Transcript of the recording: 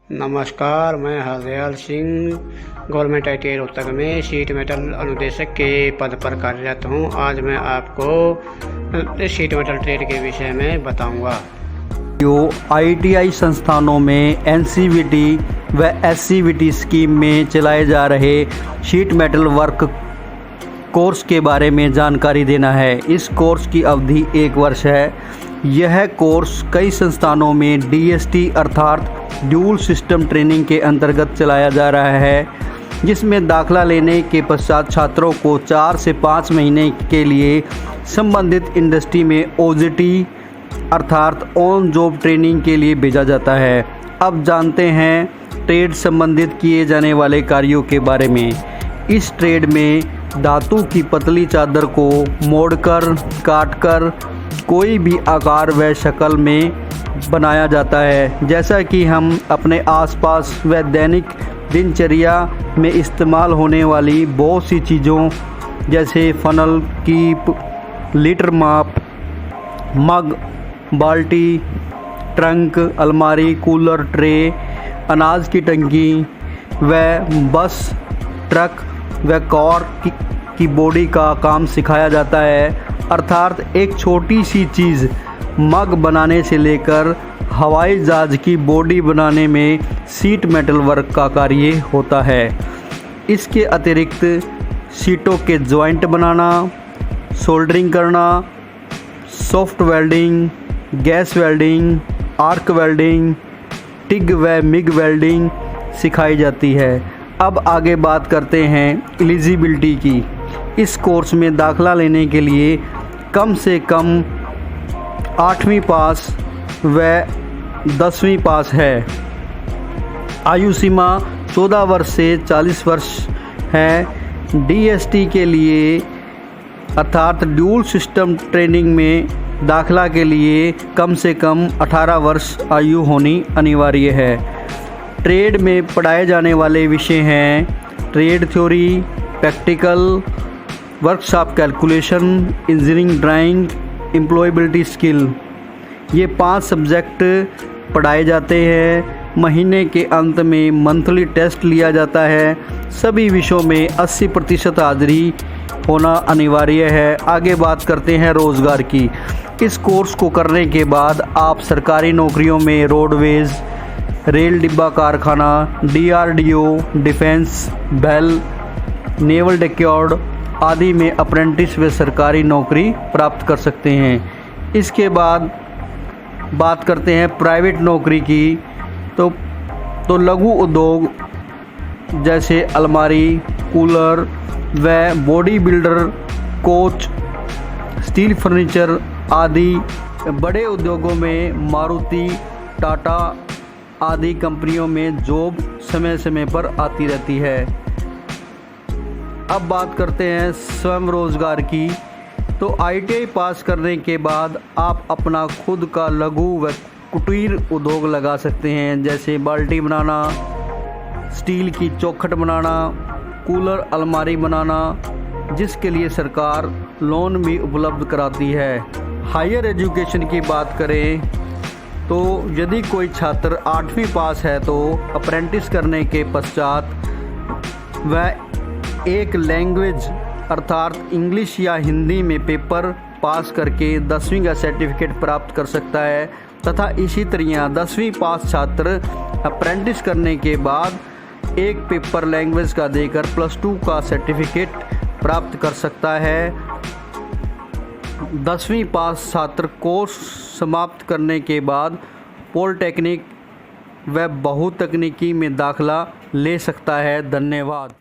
नमस्कार, मैं Hardayal Singh government ITI Rohtak में शीट मेटल अनुदेशक के पद पर कार्यरत हूँ। आज मैं आपको शीट मेटल ट्रेड के विषय में बताऊंगा। ITI संस्थानों में NCVT व SCVT स्कीम में चलाए जा रहे शीट मेटल वर्क कोर्स के बारे में जानकारी देना है। इस कोर्स की अवधि 1 वर्ष है। यह कोर्स कई संस्थानों में DST अर्थात ड्यूल सिस्टम ट्रेनिंग के अंतर्गत चलाया जा रहा है, जिसमें दाखला लेने के पश्चात छात्रों को 4 से 5 महीने के लिए संबंधित इंडस्ट्री में OJT अर्थात ऑन जॉब ट्रेनिंग के लिए भेजा जाता है। अब जानते हैं ट्रेड संबंधित किए जाने वाले कार्यों के बारे में। इस ट्रेड में धातु की पतली चादर को मोड़कर, काटकर कोई भी आकार व शक्ल में बनाया जाता है, जैसा कि हम अपने आसपास व दैनिक दिनचर्या में इस्तेमाल होने वाली बहुत सी चीज़ों जैसे फनल, कीप, लीटर माप, मग, बाल्टी, ट्रंक, अलमारी, कूलर, ट्रे, अनाज की टंकी व बस, ट्रक व कार की बॉडी का काम सिखाया जाता है। अर्थात एक छोटी सी चीज़ मग बनाने से लेकर हवाई जहाज़ की बॉडी बनाने में शीट मेटल वर्क का कार्य होता है। इसके अतिरिक्त शीटों के जॉइंट बनाना, सोल्डरिंग करना, soft welding, gas welding, arc welding, TIG व मिग वेल्डिंग सिखाई जाती है। अब आगे बात करते हैं एलिजिबिलिटी की। इस कोर्स में दाखला लेने के लिए कम से कम 8वीं पास व 10वीं पास है। आयु सीमा 14 वर्ष से 40 वर्ष है। DST के लिए अर्थात ड्यूल सिस्टम ट्रेनिंग में दाखला के लिए कम से कम 18 वर्ष आयु होनी अनिवार्य है। ट्रेड में पढ़ाए जाने वाले विषय हैं trade theory, practical, workshop calculation, engineering drawing, employability skill. ये 5 सब्जेक्ट पढ़ाए जाते हैं। महीने के अंत में मंथली टेस्ट लिया जाता है। सभी विषयों में 80% हाजिरी होना अनिवार्य है। आगे बात करते हैं रोज़गार की। इस कोर्स को करने के बाद आप सरकारी नौकरियों में रोडवेज, रेल डिब्बा कारखाना, DRDO, defence, BEL, naval dockyard आदि में अप्रेंटिस व सरकारी नौकरी प्राप्त कर सकते हैं। इसके बाद बात करते हैं प्राइवेट नौकरी की। तो लघु उद्योग जैसे अलमारी, कूलर व body builder, coach, steel furniture आदि। बड़े उद्योगों में मारुति, टाटा आदि कंपनियों में जॉब समय समय पर आती रहती है। अब बात करते हैं स्वयं रोज़गार की। तो ITI पास करने के बाद आप अपना खुद का लघु व कुटीर उद्योग लगा सकते हैं, जैसे बाल्टी बनाना, स्टील की चौखट बनाना, कूलर, अलमारी बनाना, जिसके लिए सरकार लोन भी उपलब्ध कराती है। हायर एजुकेशन की बात करें तो यदि कोई छात्र 8वीं पास है तो अप्रेंटिस करने के पश्चात वह एक लैंग्वेज अर्थात इंग्लिश या हिंदी में पेपर पास करके 10वीं का सर्टिफिकेट प्राप्त कर सकता है, तथा इसी तरह 10वीं पास छात्र अप्रेंटिस करने के बाद एक पेपर लैंग्वेज का देकर +2 का सर्टिफिकेट प्राप्त कर सकता है। 10वीं पास छात्र कोर्स समाप्त करने के बाद पॉलिटेक्निक व बहुतकनीकी में दाखला ले सकता है। धन्यवाद।